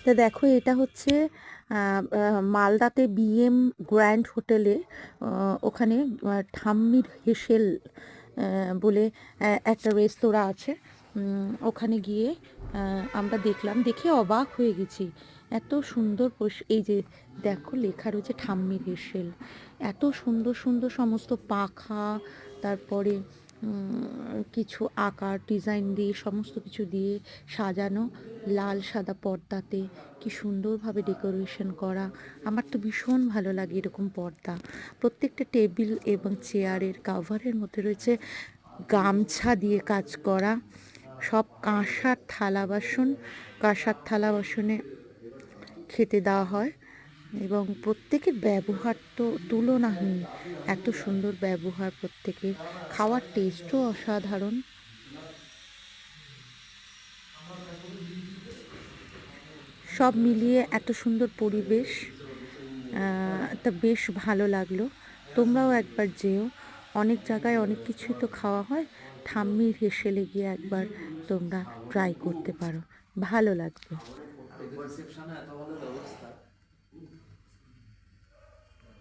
তো দেখো এটা হচ্ছে মালদাতে বিএম গ্র্যান্ড হোটেলে ওখানে ঠাম্মির হেসেল বলে একটা রেস্তোরাঁ আছে। ওখানে গিয়ে আমরা দেখলাম, দেখে অবাক হয়ে গেছি। এত সুন্দর এই যে দেখো লেখা রয়েছে ঠাম্মির হেসেল। এত সুন্দর সুন্দর সমস্ত পাখা, তারপরে কিছু আকার ডিজাইন দিয়ে সমস্ত কিছু দিয়ে সাজানো, লাল সাদা পর্দাতে কি সুন্দরভাবে ডেকোরেশন করা। আমার তো ভীষণ ভালো লাগে এরকম পর্দা। প্রত্যেকটা টেবিল এবং চেয়ারের কাভারের মধ্যে রয়েছে গামছা দিয়ে কাজ করা। সব কাঁসার থালা বাসন, কাঁসার থালা বাসনে খেতে দেওয়া হয় এবং প্রত্যেকের ব্যবহার তো তুলনাহীন। এত সুন্দর ব্যবহার প্রত্যেকের, খাওয়ার টেস্টও অসাধারণ। সব মিলিয়ে এত সুন্দর পরিবেশ, তা বেশ ভালো লাগলো। তোমরাও একবার যেও। অনেক জায়গায় অনেক কিছুই তো খাওয়া হয়, ঠাম্মির হেসেলে গিয়ে একবার তোমরা ট্রাই করতে পারো, ভালো লাগবে।